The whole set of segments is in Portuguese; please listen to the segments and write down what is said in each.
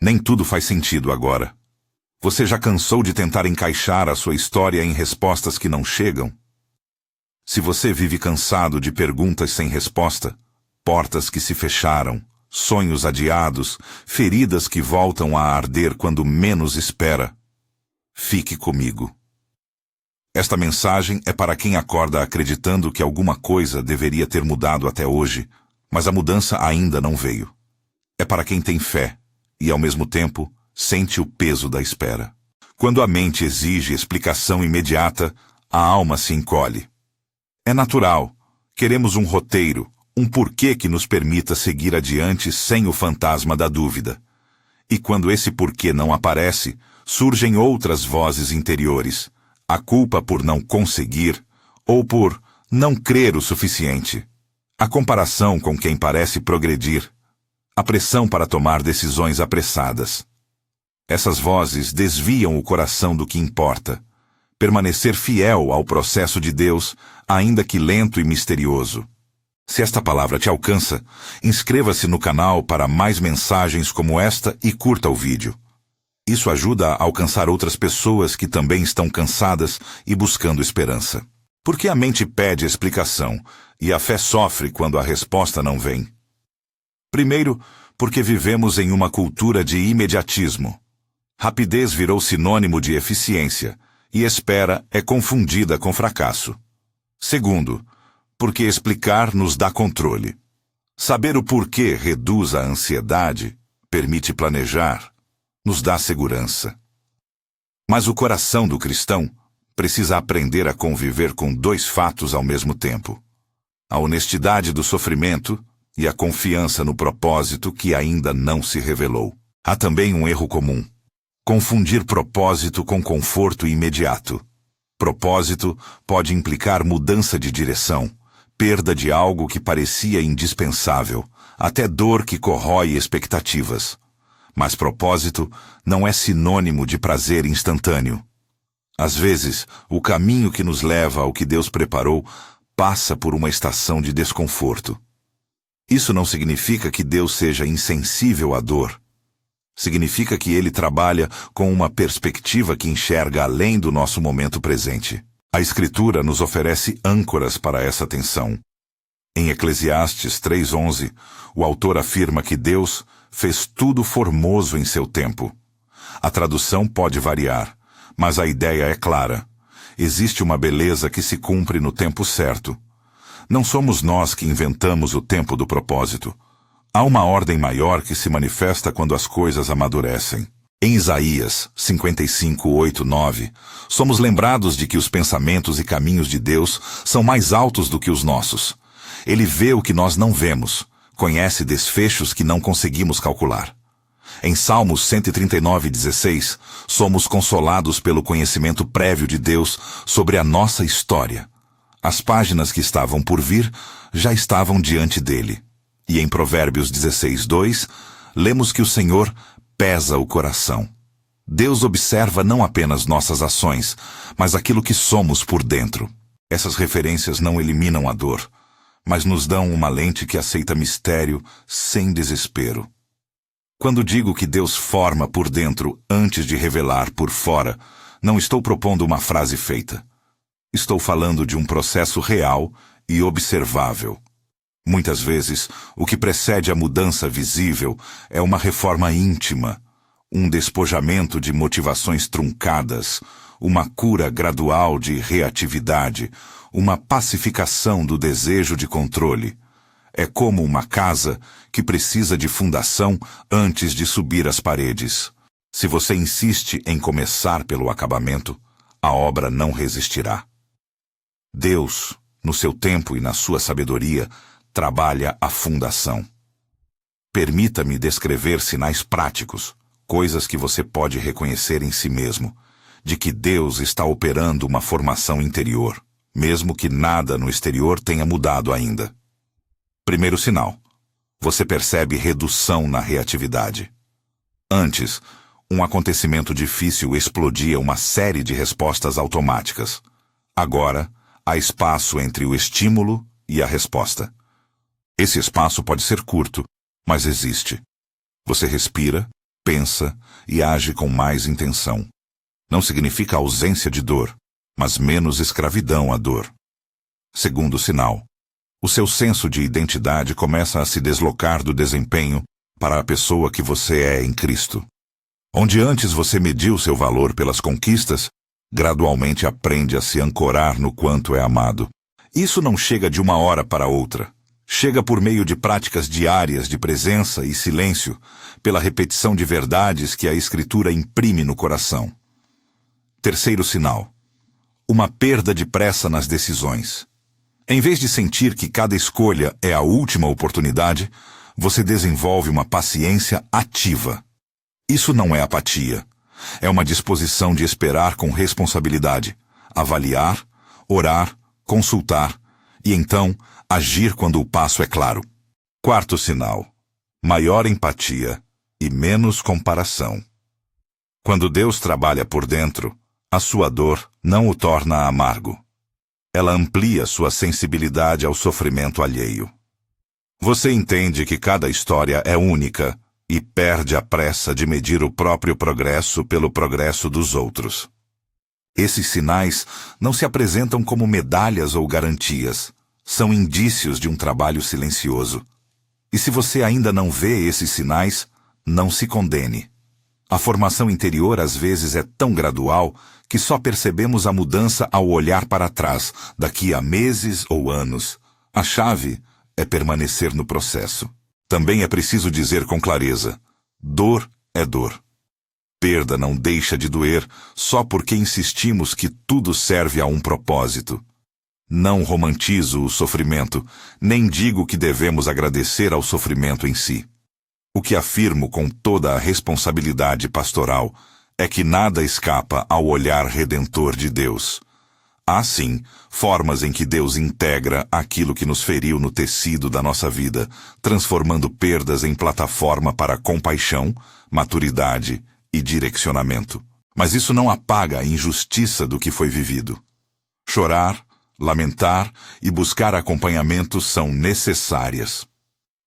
Nem tudo faz sentido agora. Você já cansou de tentar encaixar a sua história em respostas que não chegam? Se você vive cansado de perguntas sem resposta, portas que se fecharam, sonhos adiados, feridas que voltam a arder quando menos espera, fique comigo. Esta mensagem é para quem acorda acreditando que alguma coisa deveria ter mudado até hoje, mas a mudança ainda não veio. É para quem tem fé e, ao mesmo tempo, sente o peso da espera. Quando a mente exige explicação imediata, a alma se encolhe. É natural. Queremos um roteiro, um porquê que nos permita seguir adiante sem o fantasma da dúvida. E quando esse porquê não aparece, surgem outras vozes interiores. A culpa por não conseguir ou por não crer o suficiente. A comparação com quem parece progredir. A pressão para tomar decisões apressadas. Essas vozes desviam o coração do que importa. Permanecer fiel ao processo de Deus, ainda que lento e misterioso. Se esta palavra te alcança, inscreva-se no canal para mais mensagens como esta e curta o vídeo. Isso ajuda a alcançar outras pessoas que também estão cansadas e buscando esperança. Por que a mente pede explicação e a fé sofre quando a resposta não vem? Primeiro, porque vivemos em uma cultura de imediatismo. Rapidez virou sinônimo de eficiência e espera é confundida com fracasso. Segundo, porque explicar nos dá controle. Saber o porquê reduz a ansiedade, permite planejar, nos dá segurança. Mas o coração do cristão precisa aprender a conviver com dois fatos ao mesmo tempo: a honestidade do sofrimento e a confiança no propósito que ainda não se revelou. Há também um erro comum: confundir propósito com conforto imediato. Propósito pode implicar mudança de direção, perda de algo que parecia indispensável, até dor que corrói expectativas. Mas propósito não é sinônimo de prazer instantâneo. Às vezes, o caminho que nos leva ao que Deus preparou passa por uma estação de desconforto. Isso não significa que Deus seja insensível à dor. Significa que Ele trabalha com uma perspectiva que enxerga além do nosso momento presente. A Escritura nos oferece âncoras para essa tensão. Em Eclesiastes 3:11, o autor afirma que Deus fez tudo formoso em seu tempo. A tradução pode variar, mas a ideia é clara. Existe uma beleza que se cumpre no tempo certo. Não somos nós que inventamos o tempo do propósito. Há uma ordem maior que se manifesta quando as coisas amadurecem. Em Isaías 55:8-9, somos lembrados de que os pensamentos e caminhos de Deus são mais altos do que os nossos. Ele vê o que nós não vemos, conhece desfechos que não conseguimos calcular. Em Salmos 139:16, somos consolados pelo conhecimento prévio de Deus sobre a nossa história. As páginas que estavam por vir já estavam diante dele. E em Provérbios 16:2, lemos que o Senhor pesa o coração. Deus observa não apenas nossas ações, mas aquilo que somos por dentro. Essas referências não eliminam a dor, mas nos dão uma lente que aceita mistério sem desespero. Quando digo que Deus forma por dentro antes de revelar por fora, não estou propondo uma frase feita. Estou falando de um processo real e observável. Muitas vezes, o que precede a mudança visível é uma reforma íntima, um despojamento de motivações truncadas, uma cura gradual de reatividade, uma pacificação do desejo de controle. É como uma casa que precisa de fundação antes de subir as paredes. Se você insiste em começar pelo acabamento, a obra não resistirá. Deus, no seu tempo e na sua sabedoria, trabalha a fundação. Permita-me descrever sinais práticos, coisas que você pode reconhecer em si mesmo, de que Deus está operando uma formação interior, mesmo que nada no exterior tenha mudado ainda. Primeiro sinal: você percebe redução na reatividade. Antes, um acontecimento difícil explodia uma série de respostas automáticas. Agora, há espaço entre o estímulo e a resposta. Esse espaço pode ser curto, mas existe. Você respira, pensa e age com mais intenção. Não significa ausência de dor, mas menos escravidão à dor. Segundo sinal, o seu senso de identidade começa a se deslocar do desempenho para a pessoa que você é em Cristo. Onde antes você mediu seu valor pelas conquistas, gradualmente aprende a se ancorar no quanto é amado. Isso não chega de uma hora para outra. Chega por meio de práticas diárias de presença e silêncio, pela repetição de verdades que a Escritura imprime no coração. Terceiro sinal, uma perda de pressa nas decisões. Em vez de sentir que cada escolha é a última oportunidade, você desenvolve uma paciência ativa. Isso não é apatia. É uma disposição de esperar com responsabilidade, avaliar, orar, consultar e então agir quando o passo é claro. Quarto sinal, maior empatia e menos comparação. Quando Deus trabalha por dentro, a sua dor não o torna amargo. Ela amplia sua sensibilidade ao sofrimento alheio. Você entende que cada história é única e perde a pressa de medir o próprio progresso pelo progresso dos outros. Esses sinais não se apresentam como medalhas ou garantias. São indícios de um trabalho silencioso. E se você ainda não vê esses sinais, não se condene. A formação interior às vezes é tão gradual que só percebemos a mudança ao olhar para trás, daqui a meses ou anos. A chave é permanecer no processo. Também é preciso dizer com clareza: dor é dor. Perda não deixa de doer só porque insistimos que tudo serve a um propósito. Não romantizo o sofrimento, nem digo que devemos agradecer ao sofrimento em si. O que afirmo com toda a responsabilidade pastoral é que nada escapa ao olhar redentor de Deus. Há, sim, formas em que Deus integra aquilo que nos feriu no tecido da nossa vida, transformando perdas em plataforma para compaixão, maturidade e direcionamento. Mas isso não apaga a injustiça do que foi vivido. Chorar, lamentar e buscar acompanhamento são necessárias.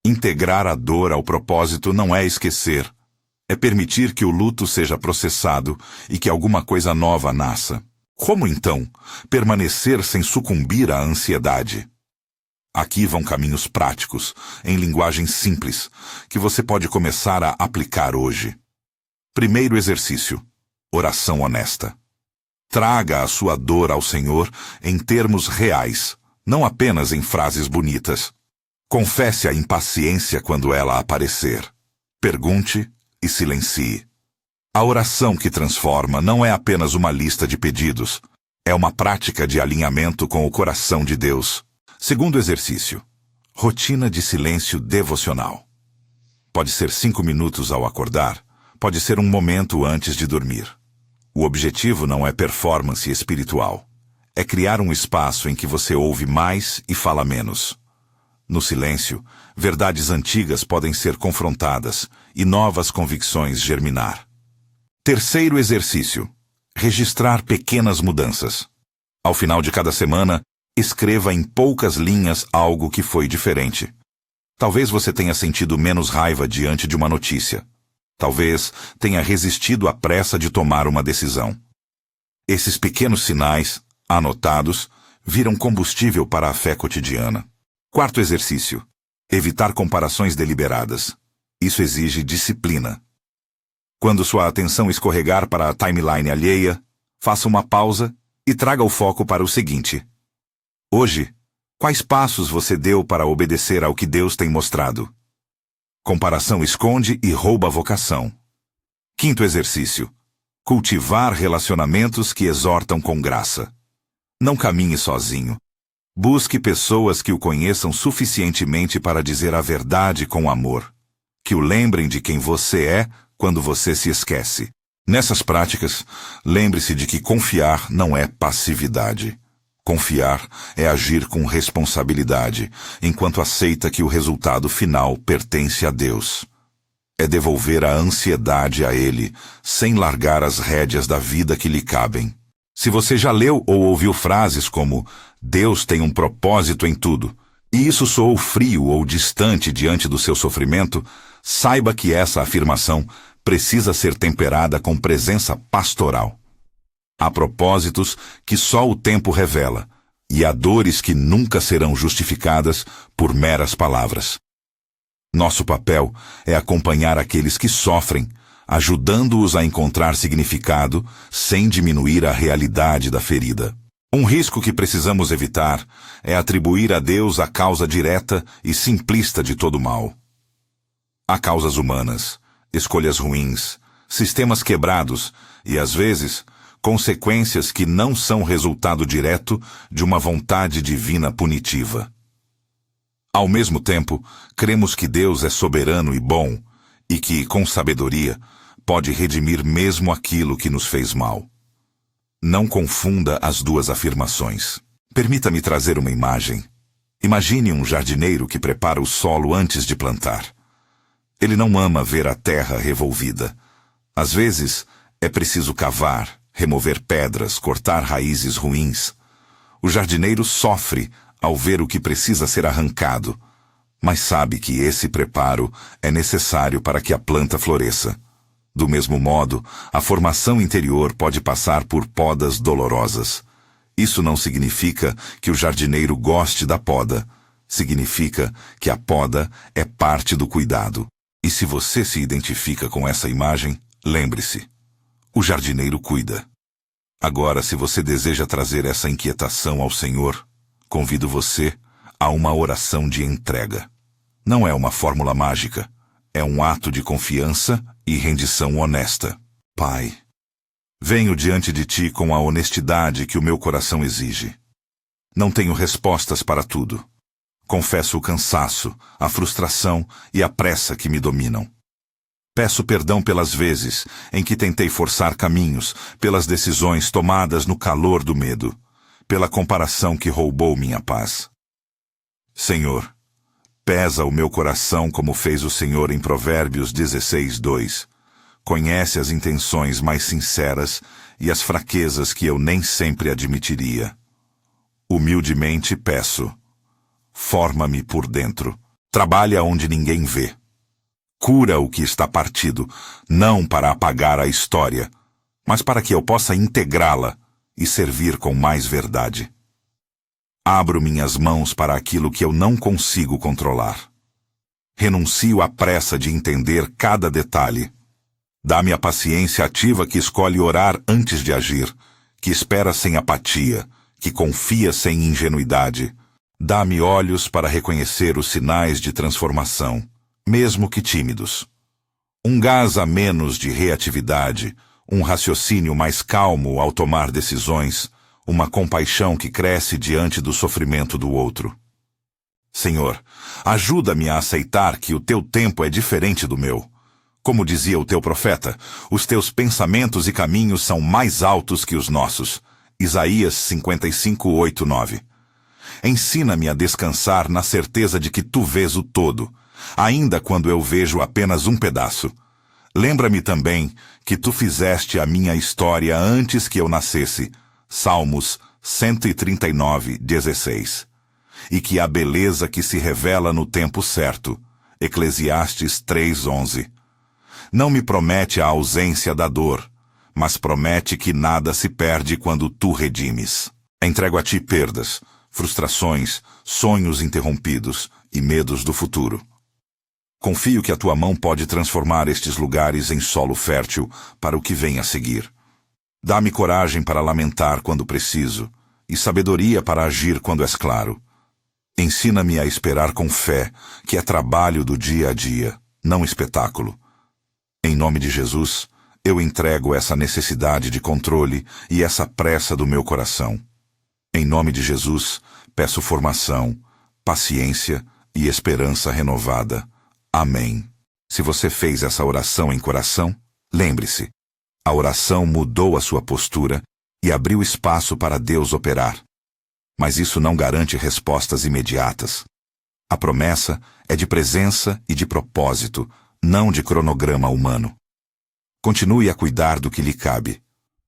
Integrar a dor ao propósito não é esquecer. É permitir que o luto seja processado e que alguma coisa nova nasça. Como, então, permanecer sem sucumbir à ansiedade? Aqui vão caminhos práticos, em linguagem simples, que você pode começar a aplicar hoje. Primeiro exercício: oração honesta. Traga a sua dor ao Senhor em termos reais, não apenas em frases bonitas. Confesse a impaciência quando ela aparecer. Pergunte e silencie. A oração que transforma não é apenas uma lista de pedidos, é uma prática de alinhamento com o coração de Deus. Segundo exercício: rotina de silêncio devocional. Pode ser 5 minutos ao acordar, pode ser um momento antes de dormir. O objetivo não é performance espiritual. É criar um espaço em que você ouve mais e fala menos. No silêncio, verdades antigas podem ser confrontadas e novas convicções germinar. Terceiro exercício: registrar pequenas mudanças. Ao final de cada semana, escreva em poucas linhas algo que foi diferente. Talvez você tenha sentido menos raiva diante de uma notícia. Talvez tenha resistido à pressa de tomar uma decisão. Esses pequenos sinais, anotados, viram combustível para a fé cotidiana. Quarto exercício: evitar comparações deliberadas. Isso exige disciplina. Quando sua atenção escorregar para a timeline alheia, faça uma pausa e traga o foco para o seguinte: hoje, quais passos você deu para obedecer ao que Deus tem mostrado? Comparação esconde e rouba a vocação. Quinto exercício: cultivar relacionamentos que exortam com graça. Não caminhe sozinho. Busque pessoas que o conheçam suficientemente para dizer a verdade com amor, que o lembrem de quem você é quando você se esquece. Nessas práticas, lembre-se de que confiar não é passividade. Confiar é agir com responsabilidade, enquanto aceita que o resultado final pertence a Deus. É devolver a ansiedade a Ele, sem largar as rédeas da vida que lhe cabem. Se você já leu ou ouviu frases como "Deus tem um propósito em tudo", e isso soou frio ou distante diante do seu sofrimento, saiba que essa afirmação precisa ser temperada com presença pastoral. Há propósitos que só o tempo revela, e há dores que nunca serão justificadas por meras palavras. Nosso papel é acompanhar aqueles que sofrem, ajudando-os a encontrar significado sem diminuir a realidade da ferida. Um risco que precisamos evitar é atribuir a Deus a causa direta e simplista de todo mal. Há causas humanas, escolhas ruins, sistemas quebrados e, às vezes, consequências que não são resultado direto de uma vontade divina punitiva. Ao mesmo tempo, cremos que Deus é soberano e bom e que, com sabedoria, pode redimir mesmo aquilo que nos fez mal. Não confunda as duas afirmações. Permita-me trazer uma imagem. Imagine um jardineiro que prepara o solo antes de plantar. Ele não ama ver a terra revolvida. Às vezes, é preciso cavar, remover pedras, cortar raízes ruins. O jardineiro sofre ao ver o que precisa ser arrancado, mas sabe que esse preparo é necessário para que a planta floresça. Do mesmo modo, a formação interior pode passar por podas dolorosas. Isso não significa que o jardineiro goste da poda. Significa que a poda é parte do cuidado. E se você se identifica com essa imagem, lembre-se, o jardineiro cuida. Agora, se você deseja trazer essa inquietação ao Senhor, convido você a uma oração de entrega. Não é uma fórmula mágica, é um ato de confiança e rendição honesta. Pai, venho diante de Ti com a honestidade que o meu coração exige. Não tenho respostas para tudo. Confesso o cansaço, a frustração e a pressa que me dominam. Peço perdão pelas vezes em que tentei forçar caminhos, pelas decisões tomadas no calor do medo, pela comparação que roubou minha paz. Senhor, pesa o meu coração como fez o Senhor em Provérbios 16:2. Conhece as intenções mais sinceras e as fraquezas que eu nem sempre admitiria. Humildemente peço, forma-me por dentro, trabalha onde ninguém vê. Cura o que está partido, não para apagar a história, mas para que eu possa integrá-la e servir com mais verdade. Abro minhas mãos para aquilo que eu não consigo controlar. Renuncio à pressa de entender cada detalhe. Dá-me a paciência ativa que escolhe orar antes de agir, que espera sem apatia, que confia sem ingenuidade. Dá-me olhos para reconhecer os sinais de transformação, mesmo que tímidos. Um gás a menos de reatividade, um raciocínio mais calmo ao tomar decisões, uma compaixão que cresce diante do sofrimento do outro. Senhor, ajuda-me a aceitar que o teu tempo é diferente do meu. Como dizia o teu profeta, os teus pensamentos e caminhos são mais altos que os nossos. Isaías 55:8-9. Ensina-me a descansar na certeza de que tu vês o todo, ainda quando eu vejo apenas um pedaço. Lembra-me também que tu fizeste a minha história antes que eu nascesse. Salmos 139:16. E que a beleza que se revela no tempo certo. Eclesiastes 3:11. Não me promete a ausência da dor, mas promete que nada se perde quando tu redimes. Entrego a ti perdas, frustrações, sonhos interrompidos e medos do futuro. Confio que a tua mão pode transformar estes lugares em solo fértil para o que vem a seguir. Dá-me coragem para lamentar quando preciso e sabedoria para agir quando és claro. Ensina-me a esperar com fé, que é trabalho do dia a dia, não espetáculo. Em nome de Jesus, eu entrego essa necessidade de controle e essa pressa do meu coração. Em nome de Jesus, peço formação, paciência e esperança renovada. Amém. Se você fez essa oração em coração, lembre-se, a oração mudou a sua postura e abriu espaço para Deus operar. Mas isso não garante respostas imediatas. A promessa é de presença e de propósito, não de cronograma humano. Continue a cuidar do que lhe cabe.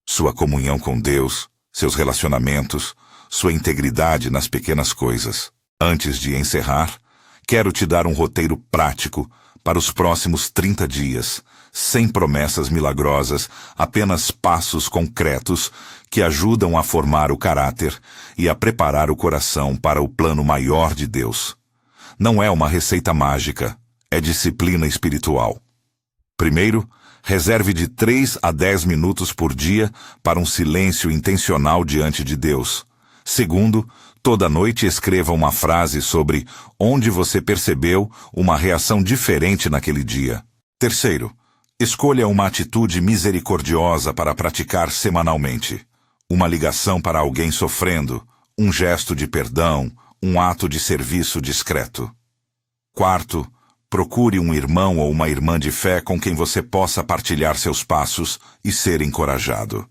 Sua comunhão com Deus, seus relacionamentos, sua integridade nas pequenas coisas. Antes de encerrar, quero te dar um roteiro prático para os próximos 30 dias, sem promessas milagrosas, apenas passos concretos que ajudam a formar o caráter e a preparar o coração para o plano maior de Deus. Não é uma receita mágica, é disciplina espiritual. Primeiro, reserve de 3 a 10 minutos por dia para um silêncio intencional diante de Deus. Segundo, toda noite escreva uma frase sobre onde você percebeu uma reação diferente naquele dia. Terceiro, escolha uma atitude misericordiosa para praticar semanalmente. Uma ligação para alguém sofrendo, um gesto de perdão, um ato de serviço discreto. Quarto, procure um irmão ou uma irmã de fé com quem você possa partilhar seus passos e ser encorajado.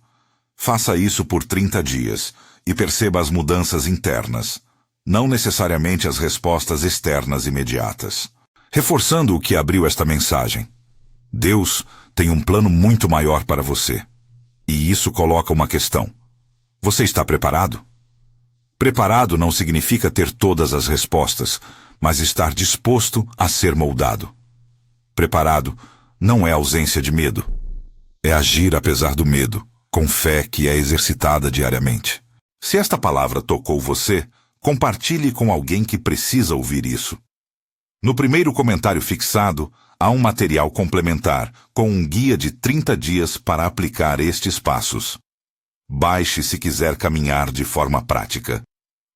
Faça isso por 30 dias e perceba as mudanças internas, não necessariamente as respostas externas imediatas. Reforçando o que abriu esta mensagem, Deus tem um plano muito maior para você. E isso coloca uma questão. Você está preparado? Preparado não significa ter todas as respostas, mas estar disposto a ser moldado. Preparado não é ausência de medo. É agir apesar do medo, com fé que é exercitada diariamente. Se esta palavra tocou você, compartilhe com alguém que precisa ouvir isso. No primeiro comentário fixado, há um material complementar com um guia de 30 dias para aplicar estes passos. Baixe se quiser caminhar de forma prática.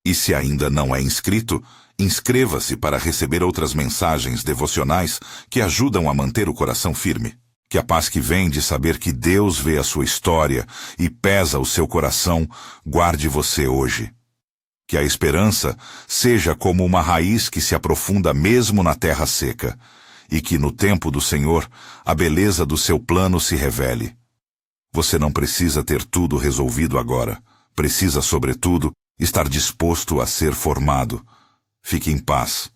E se ainda não é inscrito, inscreva-se para receber outras mensagens devocionais que ajudam a manter o coração firme. Que a paz que vem de saber que Deus vê a sua história e pesa o seu coração, guarde você hoje. Que a esperança seja como uma raiz que se aprofunda mesmo na terra seca, e que no tempo do Senhor a beleza do seu plano se revele. Você não precisa ter tudo resolvido agora. Precisa, sobretudo, estar disposto a ser formado. Fique em paz.